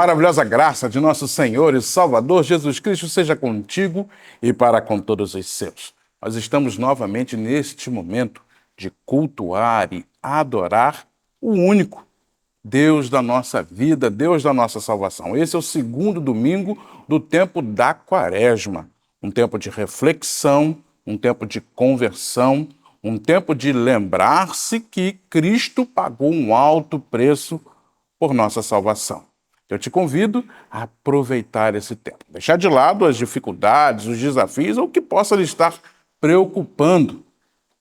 maravilhosa graça de nosso Senhor e Salvador Jesus Cristo seja contigo e para com todos os seus. Nós estamos novamente neste momento de cultuar e adorar o único Deus da nossa vida, Deus da nossa salvação. Esse é o segundo domingo do tempo da Quaresma, um tempo de reflexão, um tempo de conversão, um tempo de lembrar-se que Cristo pagou um alto preço por nossa salvação. Eu te convido a aproveitar esse tempo, deixar de lado as dificuldades, os desafios ou o que possa lhe estar preocupando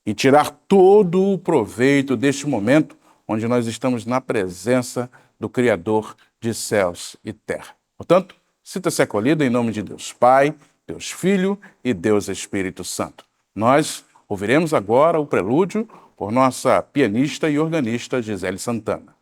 e tirar todo o proveito deste momento onde nós estamos na presença do Criador de céus e terra. Portanto, sinta-se acolhido em nome de Deus Pai, Deus Filho e Deus Espírito Santo. Nós ouviremos agora o prelúdio por nossa pianista e organista Gisele Santana.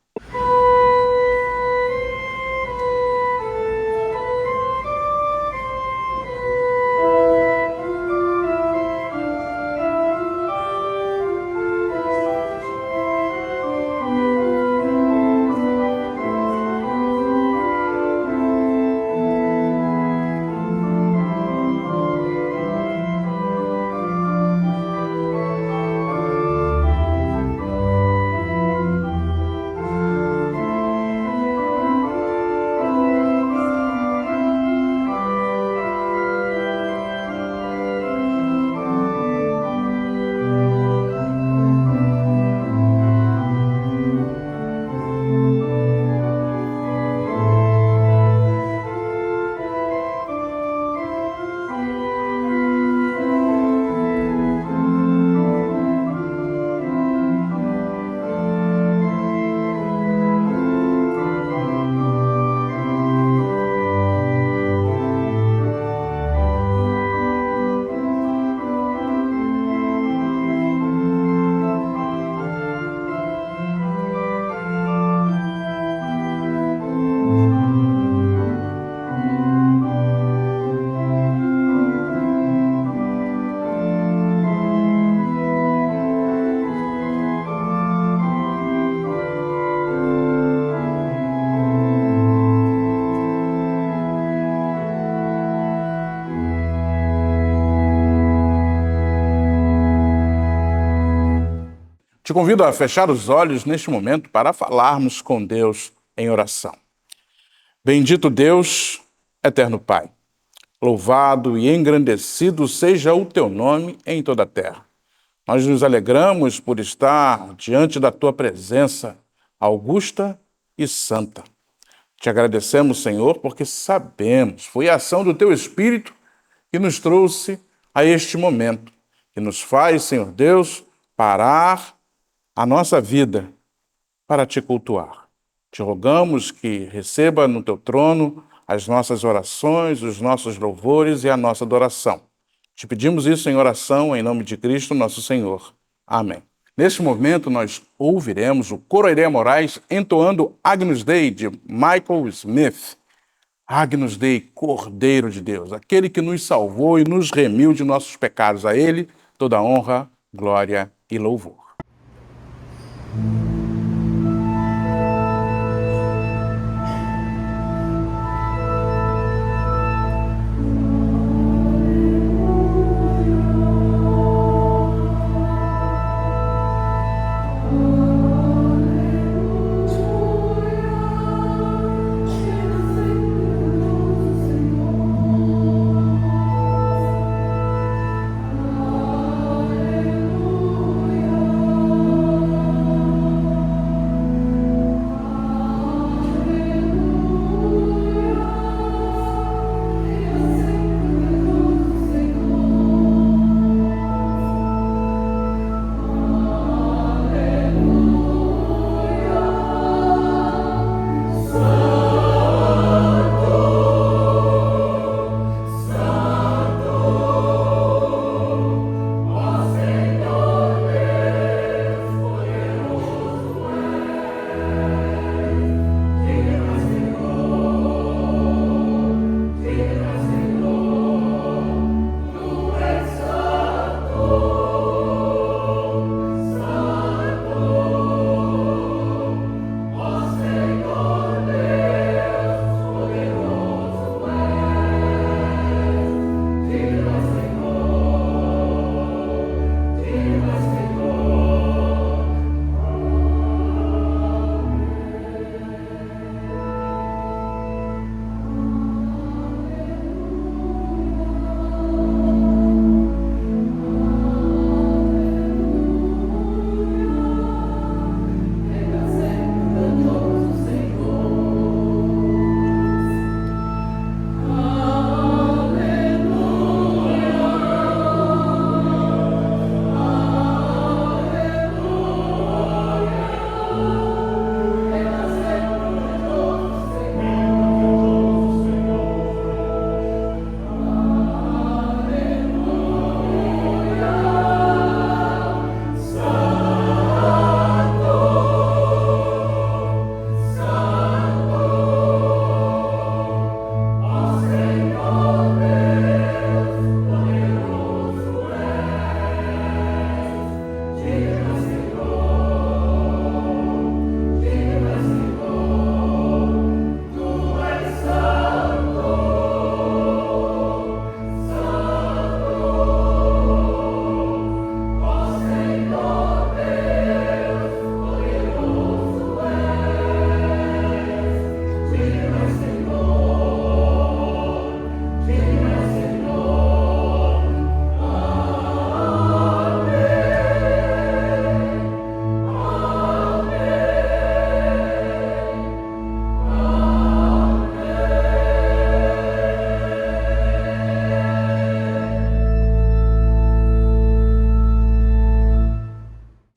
Te convido a fechar os olhos neste momento para falarmos com Deus em oração. Bendito Deus, eterno Pai, louvado e engrandecido seja o teu nome em toda a terra. Nós nos alegramos por estar diante da tua presença augusta e santa. Te agradecemos, Senhor, porque sabemos, foi a ação do teu Espírito que nos trouxe a este momento, que nos faz, Senhor Deus, parar a nossa vida para te cultuar. Te rogamos que receba no teu trono as nossas orações, os nossos louvores e a nossa adoração. Te pedimos isso em oração, em nome de Cristo, nosso Senhor. Amém. Neste momento, nós ouviremos o coro Irea Moraes entoando Agnus Dei, de Michael Smith. Agnus Dei, Cordeiro de Deus, aquele que nos salvou e nos remiu de nossos pecados. A Ele, toda honra, glória e louvor. Alleluia.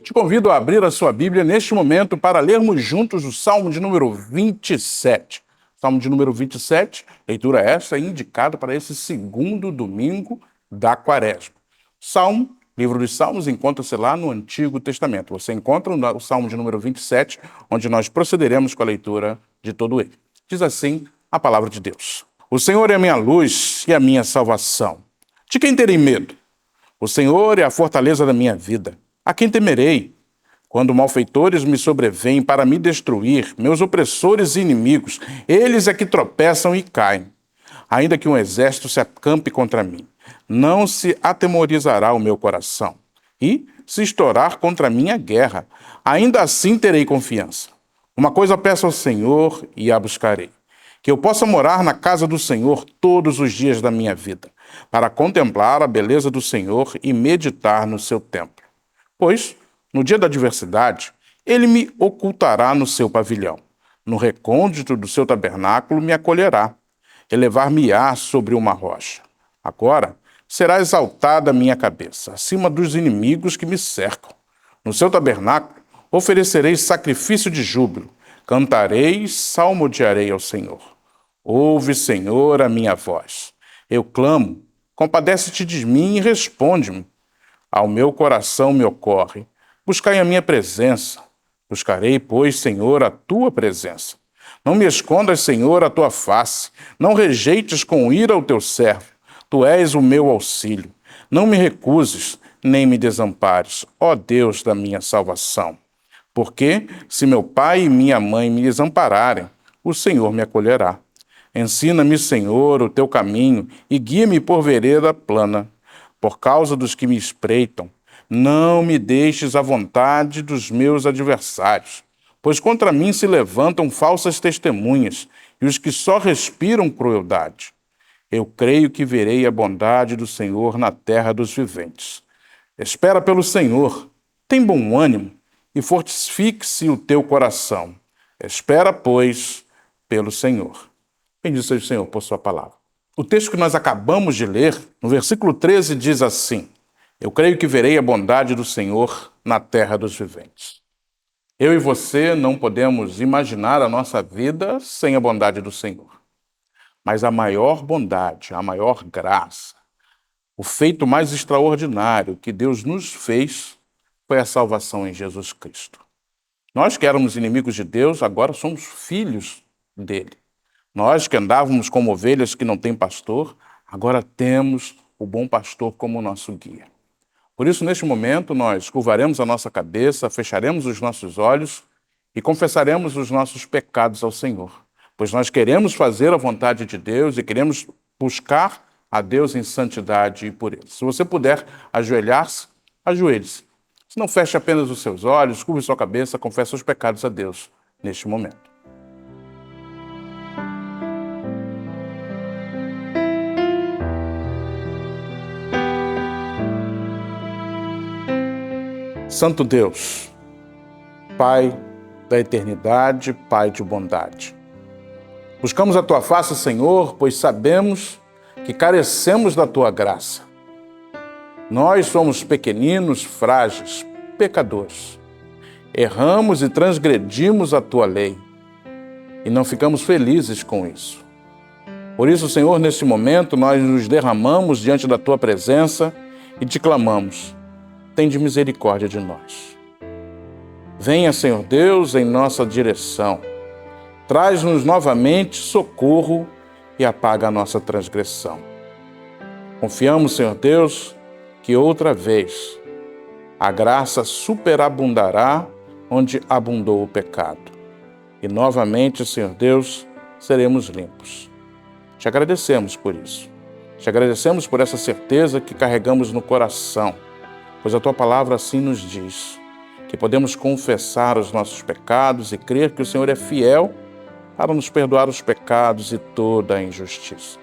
Te convido a abrir a sua Bíblia neste momento para lermos juntos o Salmo de número 27. Salmo de número 27, leitura esta indicada para esse segundo domingo da Quaresma. Salmo, livro dos Salmos, encontra-se lá no Antigo Testamento. Você encontra o Salmo de número 27, onde nós procederemos com a leitura de todo ele. Diz assim a palavra de Deus: O Senhor é a minha luz e a minha salvação. De quem terei medo? O Senhor é a fortaleza da minha vida. A quem temerei? Quando malfeitores me sobrevêm para me destruir, meus opressores e inimigos, eles é que tropeçam e caem. Ainda que um exército se acampe contra mim, não se atemorizará o meu coração. E, se estourar contra mim a guerra, ainda assim terei confiança. Uma coisa peço ao Senhor e a buscarei: que eu possa morar na casa do Senhor todos os dias da minha vida, para contemplar a beleza do Senhor e meditar no seu templo. Pois, no dia da adversidade, ele me ocultará no seu pavilhão. No recôndito do seu tabernáculo me acolherá. Elevar-me-á sobre uma rocha. Agora será exaltada a minha cabeça, acima dos inimigos que me cercam. No seu tabernáculo oferecerei sacrifício de júbilo. Cantarei e salmodiarei ao Senhor. Ouve, Senhor, a minha voz. Eu clamo, compadece-te de mim e responde-me. Ao meu coração me ocorre: buscai a minha presença. Buscarei, pois, Senhor, a tua presença. Não me escondas, Senhor, a tua face. Não rejeites com ira o teu servo. Tu és o meu auxílio. Não me recuses, nem me desampares, ó Deus da minha salvação. Porque, se meu pai e minha mãe me desampararem, o Senhor me acolherá. Ensina-me, Senhor, o teu caminho e guia-me por vereda plana. Por causa dos que me espreitam, não me deixes à vontade dos meus adversários, pois contra mim se levantam falsas testemunhas e os que só respiram crueldade. Eu creio que verei a bondade do Senhor na terra dos viventes. Espera pelo Senhor, tem bom ânimo e fortifique-se o teu coração. Espera, pois, pelo Senhor. Bendito seja o Senhor por sua palavra. O texto que nós acabamos de ler, no versículo 13, diz assim: Eu creio que verei a bondade do Senhor na terra dos viventes. Eu e você não podemos imaginar a nossa vida sem a bondade do Senhor. Mas a maior bondade, a maior graça, o feito mais extraordinário que Deus nos fez foi a salvação em Jesus Cristo. Nós que éramos inimigos de Deus, agora somos filhos dele. Nós que andávamos como ovelhas que não têm pastor, agora temos o bom pastor como nosso guia. Por isso, neste momento, nós curvaremos a nossa cabeça, fecharemos os nossos olhos e confessaremos os nossos pecados ao Senhor, pois nós queremos fazer a vontade de Deus e queremos buscar a Deus em santidade e pureza. Se você puder ajoelhar-se, ajoelhe-se. Se não, feche apenas os seus olhos, curve sua cabeça, confesse os pecados a Deus neste momento. Santo Deus, Pai da eternidade, Pai de bondade. Buscamos a Tua face, Senhor, pois sabemos que carecemos da Tua graça. Nós somos pequeninos, frágeis, pecadores. Erramos e transgredimos a Tua lei e não ficamos felizes com isso. Por isso, Senhor, neste momento nós nos derramamos diante da Tua presença e te clamamos: tende misericórdia de nós. Venha, Senhor Deus, em nossa direção. Traz-nos novamente socorro e apaga a nossa transgressão. Confiamos, Senhor Deus, que outra vez a graça superabundará onde abundou o pecado. E novamente, Senhor Deus, seremos limpos. Te agradecemos por isso. Te agradecemos por essa certeza que carregamos no coração, pois a Tua palavra assim nos diz, que podemos confessar os nossos pecados e crer que o Senhor é fiel para nos perdoar os pecados e toda a injustiça.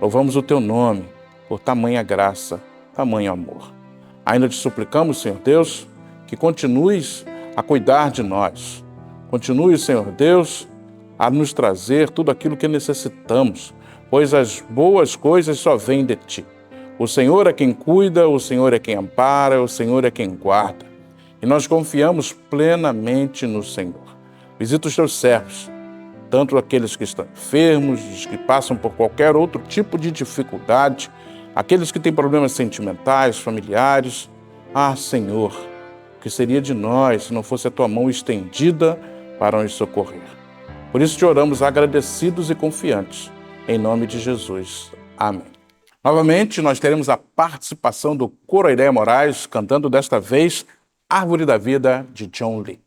Louvamos o Teu nome por tamanha graça, tamanho amor. Ainda te suplicamos, Senhor Deus, que continues a cuidar de nós. Continue, Senhor Deus, a nos trazer tudo aquilo que necessitamos, pois as boas coisas só vêm de Ti. O Senhor é quem cuida, o Senhor é quem ampara, o Senhor é quem guarda. e nós confiamos plenamente no Senhor. Visita os teus servos, tanto aqueles que estão enfermos, os que passam por qualquer outro tipo de dificuldade, aqueles que têm problemas sentimentais, familiares. Ah, Senhor, o que seria de nós se não fosse a tua mão estendida para nos socorrer? Por isso te oramos agradecidos e confiantes, em nome de Jesus. Amém. Novamente, nós teremos a participação do Coro Aireia Moraes, cantando desta vez Árvore da Vida, de John Lee.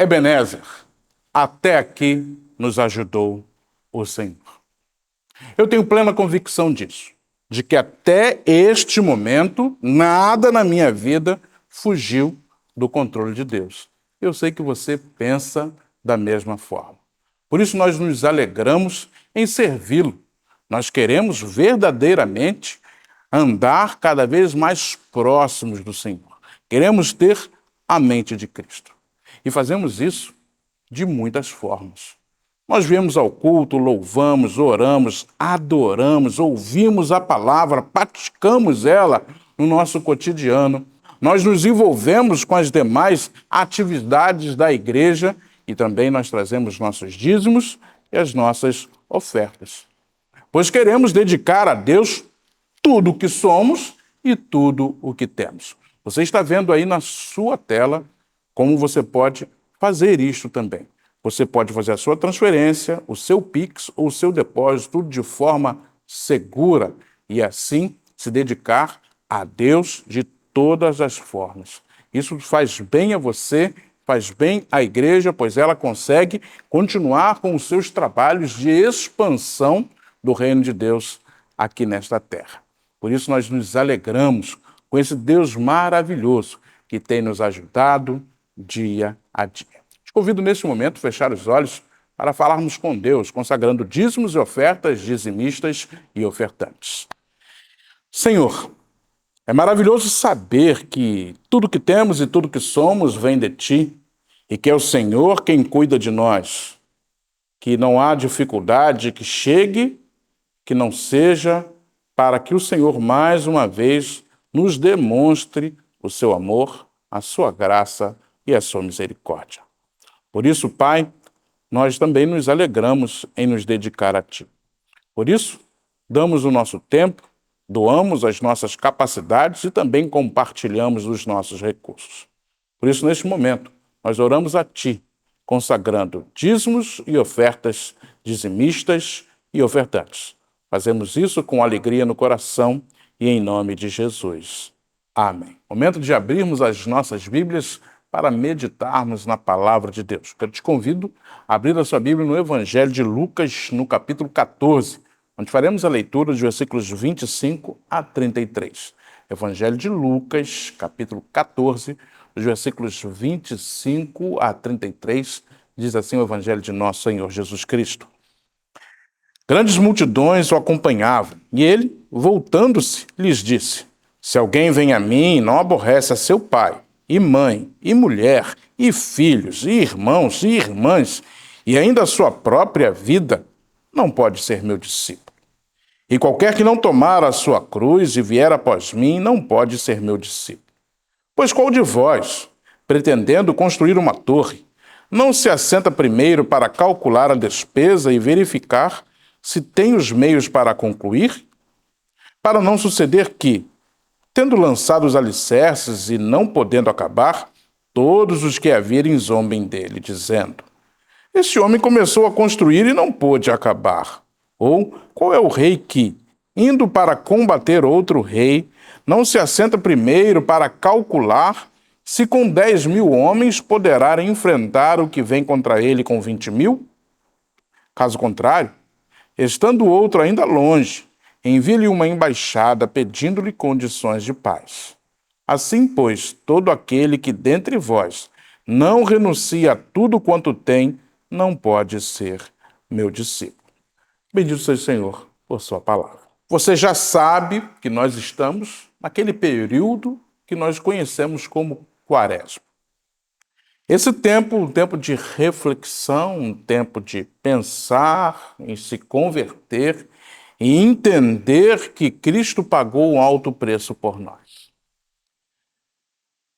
Ebenezer, até aqui nos ajudou o Senhor. Eu tenho plena convicção disso, de que até este momento, nada na minha vida fugiu do controle de Deus. Eu sei que você pensa da mesma forma. Por isso nós nos alegramos em servi-lo. Nós queremos verdadeiramente andar cada vez mais próximos do Senhor. Queremos ter a mente de Cristo. E fazemos isso de muitas formas. Nós viemos ao culto, louvamos, oramos, adoramos, ouvimos a palavra, praticamos ela no nosso cotidiano. Nós nos envolvemos com as demais atividades da igreja e também nós trazemos nossos dízimos e as nossas ofertas. Pois queremos dedicar a Deus tudo o que somos e tudo o que temos. Você está vendo aí na sua tela como você pode fazer isto também. Você pode fazer a sua transferência, o seu Pix ou o seu depósito, tudo de forma segura e assim se dedicar a Deus de todas as formas. Isso faz bem a você, faz bem à igreja, pois ela consegue continuar com os seus trabalhos de expansão do reino de Deus aqui nesta terra. Por isso nós nos alegramos com esse Deus maravilhoso que tem nos ajudado dia a dia. Te convido neste momento a fechar os olhos para falarmos com Deus, consagrando dízimos e ofertas, dizimistas e ofertantes. Senhor, é maravilhoso saber que tudo que temos e tudo que somos vem de Ti e que é o Senhor quem cuida de nós, que não há dificuldade que chegue, que não seja para que o Senhor mais uma vez nos demonstre o seu amor, a sua graça e a sua misericórdia. Por isso, Pai, nós também nos alegramos em nos dedicar a Ti. Por isso, damos o nosso tempo, doamos as nossas capacidades e também compartilhamos os nossos recursos. Por isso, neste momento, nós oramos a Ti, consagrando dízimos e ofertas dizimistas e ofertantes. Fazemos isso com alegria no coração e em nome de Jesus. Amém. Momento de abrirmos as nossas Bíblias para meditarmos na palavra de Deus. Eu te convido a abrir a sua Bíblia no Evangelho de Lucas, no capítulo 14, onde faremos a leitura dos versículos 25 a 33. Evangelho de Lucas, capítulo 14, dos versículos 25 a 33, diz assim o Evangelho de nosso Senhor Jesus Cristo. Grandes multidões o acompanhavam, e ele, voltando-se, lhes disse: Se alguém vem a mim e não aborrece a seu pai, e mãe, e mulher, e filhos, e irmãos, e irmãs, e ainda a sua própria vida, não pode ser meu discípulo. E qualquer que não tomar a sua cruz e vier após mim, não pode ser meu discípulo. Pois qual de vós, pretendendo construir uma torre, não se assenta primeiro para calcular a despesa e verificar se tem os meios para concluir? Para não suceder que, tendo lançado os alicerces e não podendo acabar, todos os que a virem zombem dele, dizendo: Este homem começou a construir e não pôde acabar. Ou, qual é o rei que, indo para combater outro rei, não se assenta primeiro para calcular se com 10.000 homens poderá enfrentar o que vem contra ele com 20.000? Caso contrário, estando o outro ainda longe, envie-lhe uma embaixada pedindo-lhe condições de paz. Assim, pois, todo aquele que dentre vós não renuncia a tudo quanto tem, não pode ser meu discípulo. Bendito seja o Senhor por sua palavra. Você já sabe que nós estamos naquele período que nós conhecemos como Quaresma. Esse tempo, um tempo de reflexão, um tempo de pensar em se converter e entender que Cristo pagou um alto preço por nós.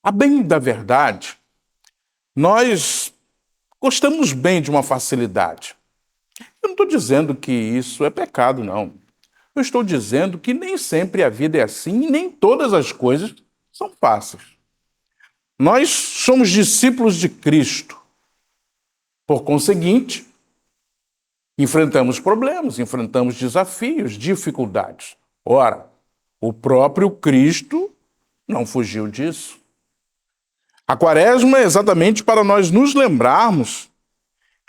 A bem da verdade, nós gostamos bem de uma facilidade. Eu não estou dizendo que isso é pecado, não. Eu estou dizendo que nem sempre a vida é assim e nem todas as coisas são fáceis. Nós somos discípulos de Cristo. Por conseguinte, enfrentamos problemas, enfrentamos desafios, dificuldades. Ora, o próprio Cristo não fugiu disso. A Quaresma é exatamente para nós nos lembrarmos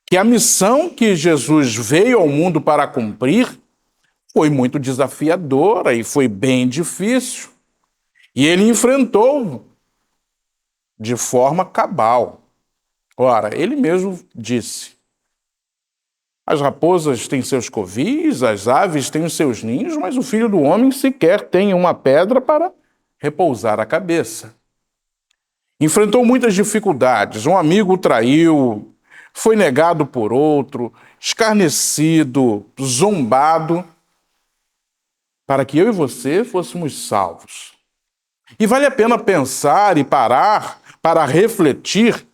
que a missão que Jesus veio ao mundo para cumprir foi muito desafiadora e foi bem difícil. E ele enfrentou de forma cabal. Ora, ele mesmo disse: as raposas têm seus covis, as aves têm os seus ninhos, mas o Filho do Homem sequer tem uma pedra para repousar a cabeça. Enfrentou muitas dificuldades. Um amigo o traiu, foi negado por outro, escarnecido, zombado, para que eu e você fôssemos salvos. E vale a pena pensar e parar para refletir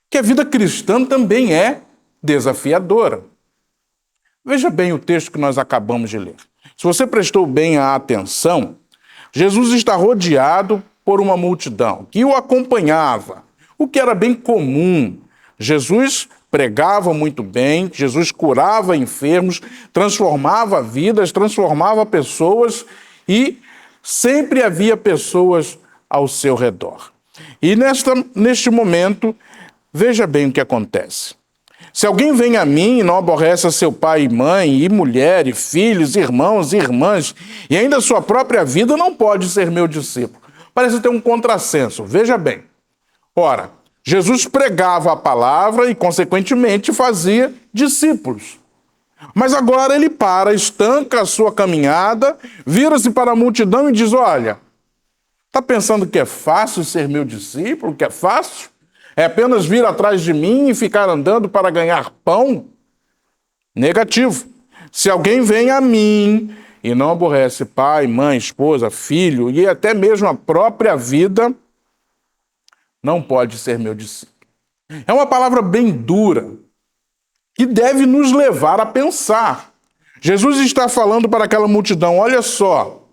que a vida cristã também é desafiadora. Veja bem o texto que nós acabamos de ler. Se você prestou bem a atenção, Jesus está rodeado por uma multidão que o acompanhava, o que era bem comum. Jesus pregava muito bem, Jesus curava enfermos, transformava vidas, transformava pessoas e sempre havia pessoas ao seu redor. E neste momento, veja bem o que acontece. Se alguém vem a mim e não aborrece a seu pai e mãe, e mulher, e filhos, irmãos e irmãs, e ainda a sua própria vida, não pode ser meu discípulo. Parece ter um contrassenso. Veja bem. Ora, Jesus pregava a palavra e, consequentemente, fazia discípulos. Mas agora ele para, estanca a sua caminhada, vira-se para a multidão e diz: olha, está pensando que é fácil ser meu discípulo, que é fácil? É apenas vir atrás de mim e ficar andando para ganhar pão? Negativo. Se alguém vem a mim e não aborrece pai, mãe, esposa, filho e até mesmo a própria vida, não pode ser meu discípulo. É uma palavra bem dura, que deve nos levar a pensar. Jesus está falando para aquela multidão: olha só,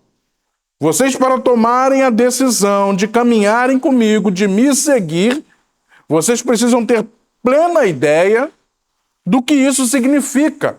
vocês, para tomarem a decisão de caminharem comigo, de me seguir, vocês precisam ter plena ideia do que isso significa,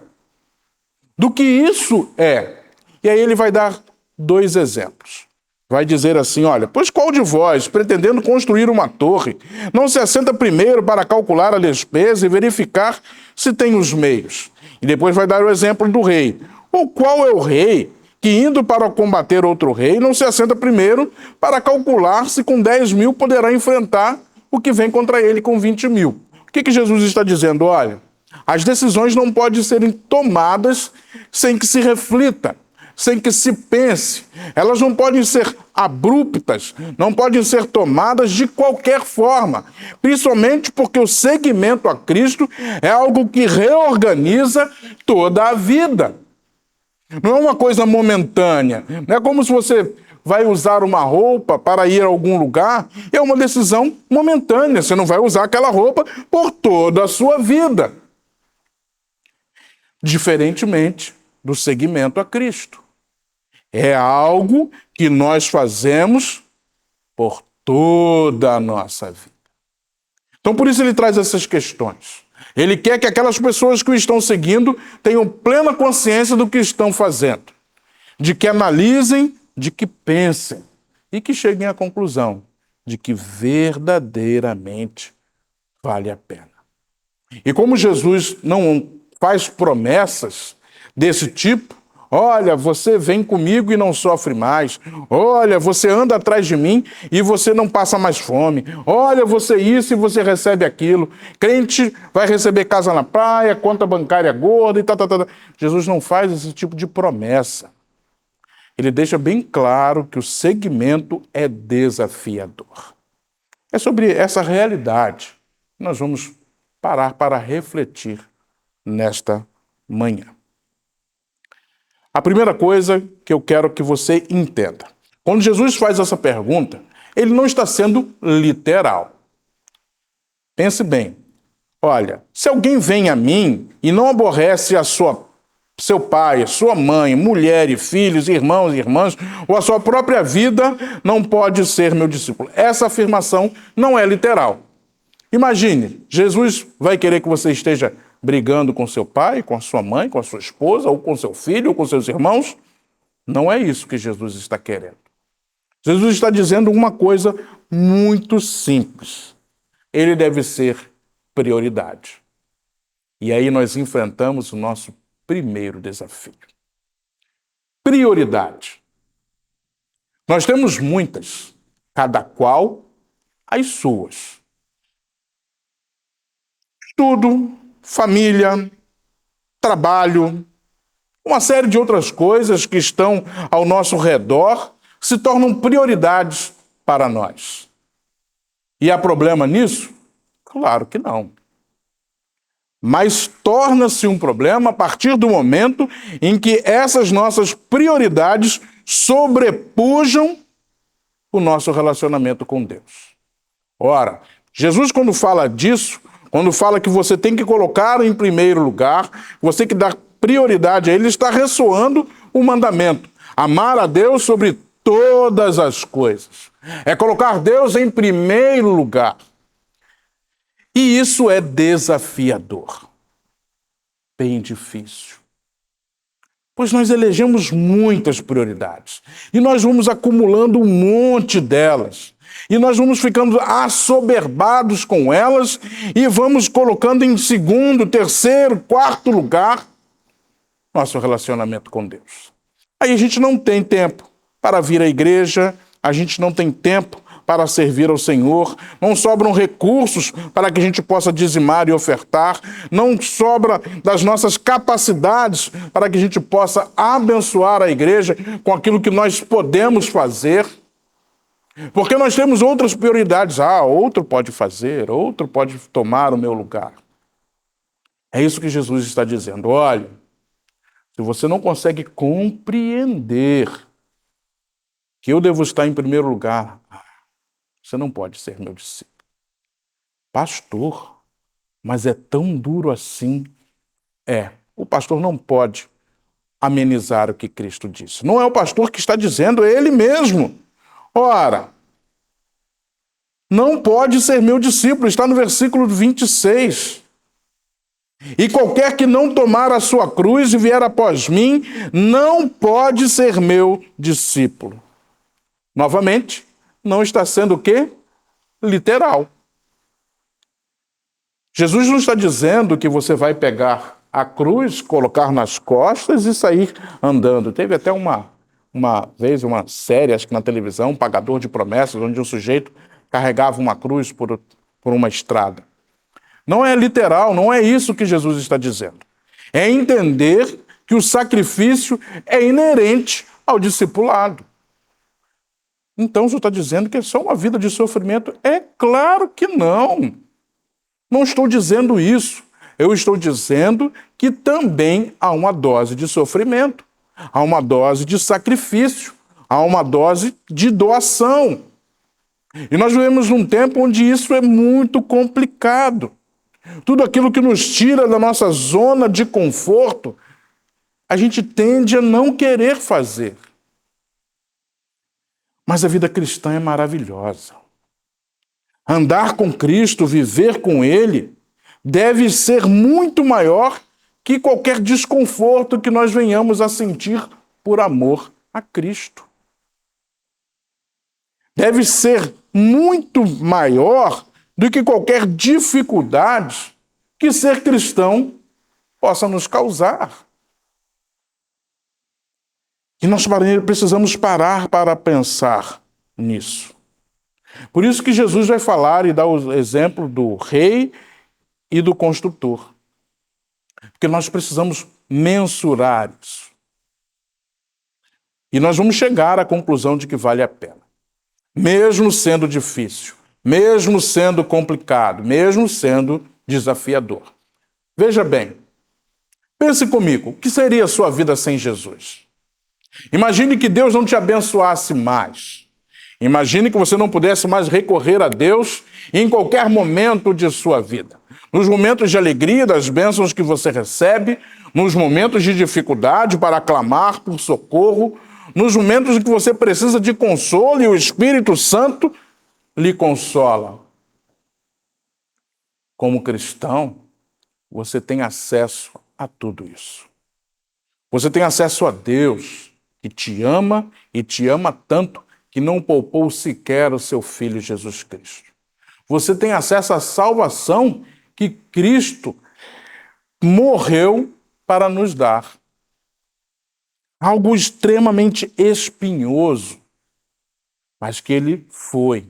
do que isso é. E aí ele vai dar 2 exemplos. Vai dizer assim: olha, pois qual de vós, pretendendo construir uma torre, não se assenta primeiro para calcular a despesa e verificar se tem os meios? E depois vai dar o exemplo do rei. Ou qual é o rei que, indo para combater outro rei, não se assenta primeiro para calcular se com 10.000 poderá enfrentar o que vem contra ele com 20.000? O que Jesus está dizendo? Olha, as decisões não podem serem tomadas sem que se reflita, sem que se pense. Elas não podem ser abruptas, não podem ser tomadas de qualquer forma, principalmente porque o seguimento a Cristo é algo que reorganiza toda a vida. Não é uma coisa momentânea, não é como se você vai usar uma roupa para ir a algum lugar, e é uma decisão momentânea, você não vai usar aquela roupa por toda a sua vida. Diferentemente do seguimento a Cristo. É algo que nós fazemos por toda a nossa vida. Então, por isso ele traz essas questões. Ele quer que aquelas pessoas que o estão seguindo tenham plena consciência do que estão fazendo, de que analisem, de que pensem e que cheguem à conclusão de que verdadeiramente vale a pena. E como Jesus não faz promessas desse tipo: olha, você vem comigo e não sofre mais. Olha, você anda atrás de mim e você não passa mais fome. Olha, você isso e você recebe aquilo. Crente vai receber casa na praia, conta bancária gorda e tal. Jesus não faz esse tipo de promessa. Ele deixa bem claro que o segmento é desafiador. É sobre essa realidade que nós vamos parar para refletir nesta manhã. A primeira coisa que eu quero que você entenda: quando Jesus faz essa pergunta, ele não está sendo literal. Pense bem. Olha, se alguém vem a mim e não aborrece seu pai, sua mãe, mulher e filhos, irmãos e irmãs, ou a sua própria vida, não pode ser meu discípulo. Essa afirmação não é literal. Imagine, Jesus vai querer que você esteja brigando com seu pai, com a sua mãe, com a sua esposa, ou com seu filho, ou com seus irmãos? Não é isso que Jesus está querendo. Jesus está dizendo uma coisa muito simples. Ele deve ser prioridade. E aí nós enfrentamos o nosso primeiro desafio. Prioridade. Nós temos muitas, cada qual as suas. Estudo, família, trabalho, uma série de outras coisas que estão ao nosso redor se tornam prioridades para nós. E há problema nisso? Claro que não. Mas torna-se um problema a partir do momento em que essas nossas prioridades sobrepujam o nosso relacionamento com Deus. Ora, Jesus, quando fala disso, quando fala que você tem que colocar em primeiro lugar, você tem que dar prioridade a Ele, está ressoando o mandamento: amar a Deus sobre todas as coisas. É colocar Deus em primeiro lugar. E isso é desafiador. Bem difícil. Pois nós elegemos muitas prioridades. E nós vamos acumulando um monte delas. E nós vamos ficando assoberbados com elas e vamos colocando em segundo, terceiro, quarto lugar nosso relacionamento com Deus. Aí a gente não tem tempo para vir à igreja, a gente não tem tempo para servir ao Senhor, não sobram recursos para que a gente possa dizimar e ofertar, não sobra das nossas capacidades para que a gente possa abençoar a igreja com aquilo que nós podemos fazer, porque nós temos outras prioridades. Outro pode fazer, outro pode tomar o meu lugar. É isso que Jesus está dizendo. Olha, se você não consegue compreender que eu devo estar em primeiro lugar, você não pode ser meu discípulo. Pastor, mas é tão duro assim? O pastor não pode amenizar o que Cristo disse. Não é o pastor que está dizendo, é ele mesmo. Ora, não pode ser meu discípulo, está no versículo 26. E qualquer que não tomar a sua cruz e vier após mim, não pode ser meu discípulo. Novamente, não está sendo o quê? Literal. Jesus não está dizendo que você vai pegar a cruz, colocar nas costas e sair andando. Teve até uma vez uma série, acho que na televisão, um Pagador de Promessas, onde um sujeito carregava uma cruz por uma estrada. Não é literal, não é isso que Jesus está dizendo. É entender que o sacrifício é inerente ao discipulado. Então, o senhor está dizendo que é só uma vida de sofrimento? É claro que não. Não estou dizendo isso. Eu estou dizendo que também há uma dose de sofrimento, há uma dose de sacrifício, há uma dose de doação. E nós vivemos num tempo onde isso é muito complicado. Tudo aquilo que nos tira da nossa zona de conforto, a gente tende a não querer fazer. Mas a vida cristã é maravilhosa. Andar com Cristo, viver com Ele, deve ser muito maior que qualquer desconforto que nós venhamos a sentir por amor a Cristo. Deve ser muito maior do que qualquer dificuldade que ser cristão possa nos causar. E nós precisamos parar para pensar nisso. Por isso que Jesus vai falar e dar o exemplo do rei e do construtor. Porque nós precisamos mensurar isso. E nós vamos chegar à conclusão de que vale a pena. Mesmo sendo difícil, mesmo sendo complicado, mesmo sendo desafiador. Veja bem, pense comigo, o que seria a sua vida sem Jesus? Imagine que Deus não te abençoasse mais. Imagine que você não pudesse mais recorrer a Deus em qualquer momento de sua vida. Nos momentos de alegria, das bênçãos que você recebe, nos momentos de dificuldade para clamar por socorro, nos momentos em que você precisa de consolo e o Espírito Santo lhe consola. Como cristão, você tem acesso a tudo isso. Você tem acesso a Deus, que te ama e te ama tanto que não poupou sequer o seu Filho Jesus Cristo. Você tem acesso à salvação que Cristo morreu para nos dar. Algo extremamente espinhoso, mas que Ele foi.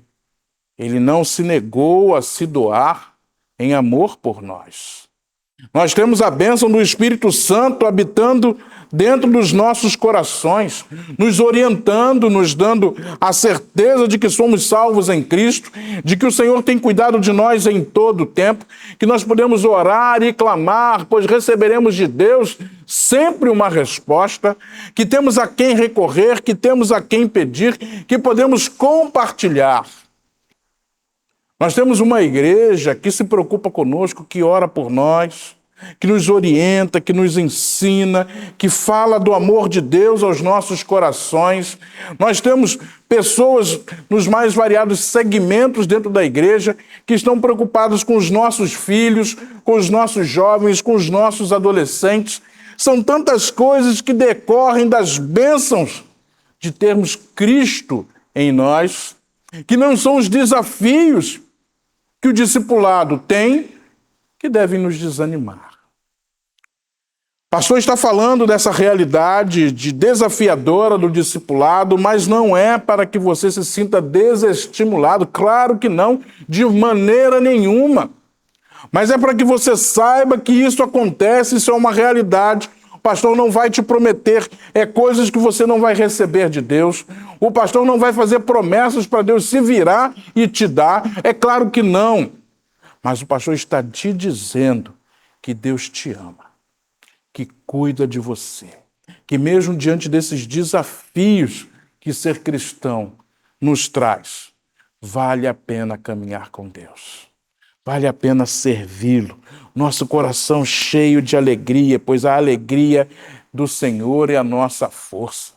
Ele não se negou a se doar em amor por nós. Nós temos a bênção do Espírito Santo habitando dentro dos nossos corações, nos orientando, nos dando a certeza de que somos salvos em Cristo, de que o Senhor tem cuidado de nós em todo o tempo, que nós podemos orar e clamar, pois receberemos de Deus sempre uma resposta, que temos a quem recorrer, que temos a quem pedir, que podemos compartilhar. Nós temos uma igreja que se preocupa conosco, que ora por nós, que nos orienta, que nos ensina, que fala do amor de Deus aos nossos corações. Nós temos pessoas nos mais variados segmentos dentro da igreja que estão preocupados com os nossos filhos, com os nossos jovens, com os nossos adolescentes. São tantas coisas que decorrem das bênçãos de termos Cristo em nós, que não são os desafios que o discipulado tem que devem nos desanimar. O pastor está falando dessa realidade desafiadora do discipulado, mas não é para que você se sinta desestimulado, claro que não, de maneira nenhuma. Mas é para que você saiba que isso acontece, isso é uma realidade. O pastor não vai te prometer coisas que você não vai receber de Deus. O pastor não vai fazer promessas para Deus se virar e te dar. É claro que não. Mas o pastor está te dizendo que Deus te ama, que cuida de você, que mesmo diante desses desafios que ser cristão nos traz, vale a pena caminhar com Deus. Vale a pena servi-lo. Nosso coração cheio de alegria, pois a alegria do Senhor é a nossa força.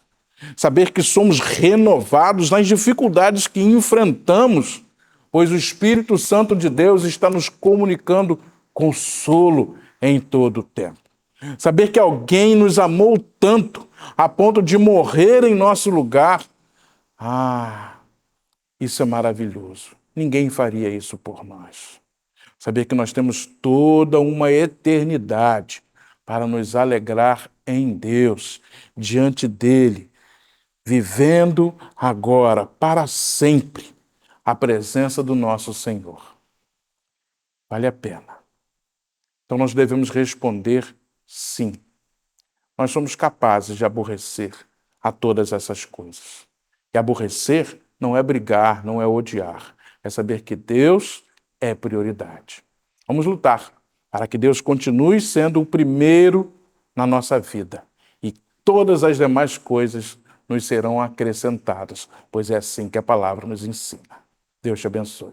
Saber que somos renovados nas dificuldades que enfrentamos, pois o Espírito Santo de Deus está nos comunicando consolo em todo o tempo. Saber que alguém nos amou tanto a ponto de morrer em nosso lugar. Isso é maravilhoso. Ninguém faria isso por nós. Saber que nós temos toda uma eternidade para nos alegrar em Deus, diante dele, vivendo agora, para sempre, a presença do nosso Senhor. Vale a pena. Então nós devemos responder sim. Nós somos capazes de aborrecer a todas essas coisas. E aborrecer não é brigar, não é odiar. É saber que Deus é prioridade. Vamos lutar para que Deus continue sendo o primeiro na nossa vida. E todas as demais coisas nos serão acrescentadas, pois é assim que a palavra nos ensina. Deus te abençoe.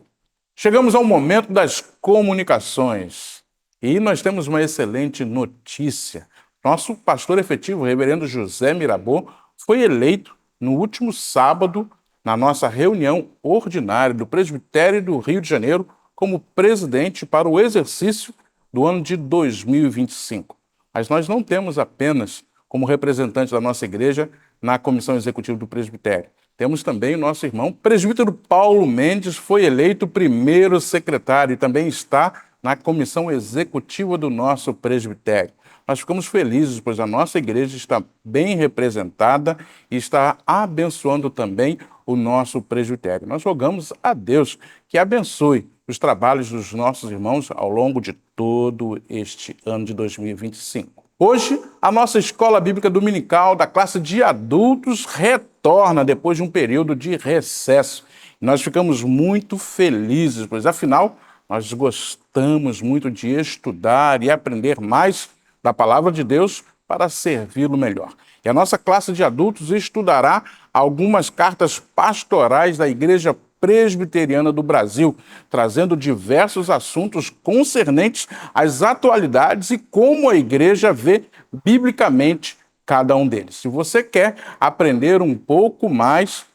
Chegamos ao momento das comunicações. E nós temos uma excelente notícia. Nosso pastor efetivo, o reverendo José Mirabô, foi eleito no último sábado, na nossa reunião ordinária do Presbitério do Rio de Janeiro, como presidente para o exercício do ano de 2025. Mas nós não temos apenas como representante da nossa igreja na Comissão Executiva do Presbitério. Temos também o nosso irmão presbítero Paulo Mendes, foi eleito primeiro secretário e também está na Comissão Executiva do nosso presbitério. Nós ficamos felizes, pois a nossa igreja está bem representada e está abençoando também o nosso presbitério. Nós rogamos a Deus que abençoe os trabalhos dos nossos irmãos ao longo de todo este ano de 2025. Hoje, a nossa escola bíblica dominical da classe de adultos retorna depois de um período de recesso. Nós ficamos muito felizes, pois afinal, nós gostamos muito de estudar e aprender mais da palavra de Deus para servi-lo melhor. E a nossa classe de adultos estudará algumas cartas pastorais da Igreja Presbiteriana do Brasil, trazendo diversos assuntos concernentes às atualidades e como a igreja vê biblicamente cada um deles. Se você quer aprender um pouco mais,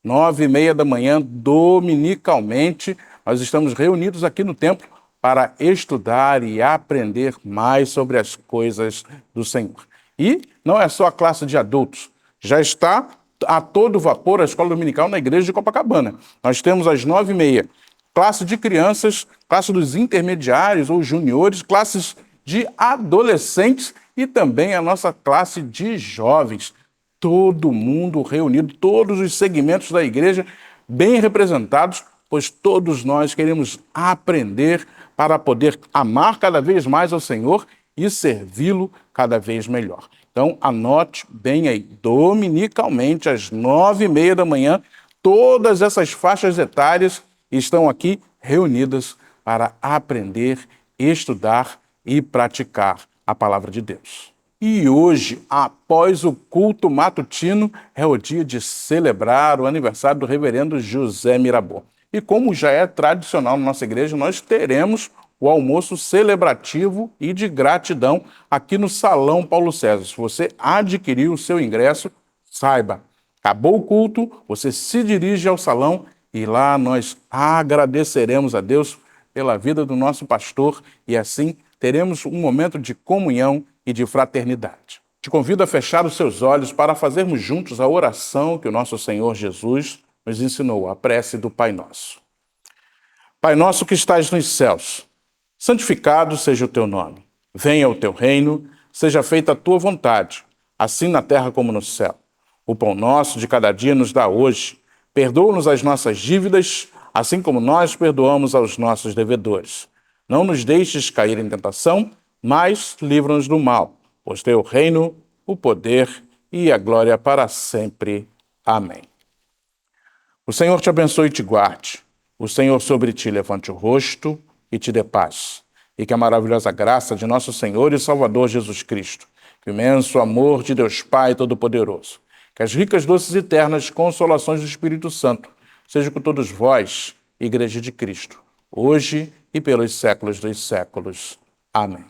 9h30 da manhã, dominicalmente, nós estamos reunidos aqui no templo para estudar e aprender mais sobre as coisas do Senhor. E não é só a classe de adultos, já está a todo vapor a escola dominical na igreja de Copacabana. Nós temos às 9h30 classe de crianças, classe dos intermediários ou juniores, classes de adolescentes e também a nossa classe de jovens. Todo mundo reunido, todos os segmentos da igreja bem representados, pois todos nós queremos aprender para poder amar cada vez mais ao Senhor e servi-lo cada vez melhor. Então, anote bem aí, dominicalmente, às 9h30 da manhã, todas essas faixas etárias estão aqui reunidas para aprender, estudar e praticar a palavra de Deus. E hoje, após o culto matutino, é o dia de celebrar o aniversário do reverendo José Mirabô. E como já é tradicional na nossa igreja, nós teremos o almoço celebrativo e de gratidão aqui no Salão Paulo César. Se você adquiriu o seu ingresso, saiba, acabou o culto, você se dirige ao salão e lá nós agradeceremos a Deus pela vida do nosso pastor e assim teremos um momento de comunhão e de fraternidade. Te convido a fechar os seus olhos para fazermos juntos a oração que o nosso Senhor Jesus nos ensinou, a prece do Pai Nosso. Pai nosso que estais nos céus, santificado seja o teu nome. Venha o teu reino, seja feita a tua vontade, assim na terra como no céu. O pão nosso de cada dia nos dá hoje. Perdoa-nos as nossas dívidas, assim como nós perdoamos aos nossos devedores. Não nos deixes cair em tentação, mas livra-nos do mal, pois teu reino, o poder e a glória para sempre. Amém. O Senhor te abençoe e te guarde. O Senhor sobre ti levante o rosto e te dê paz. E que a maravilhosa graça de nosso Senhor e Salvador Jesus Cristo, que o imenso amor de Deus Pai Todo-Poderoso, que as ricas, doces e eternas consolações do Espírito Santo sejam com todos vós, Igreja de Cristo, hoje e pelos séculos dos séculos. Amém.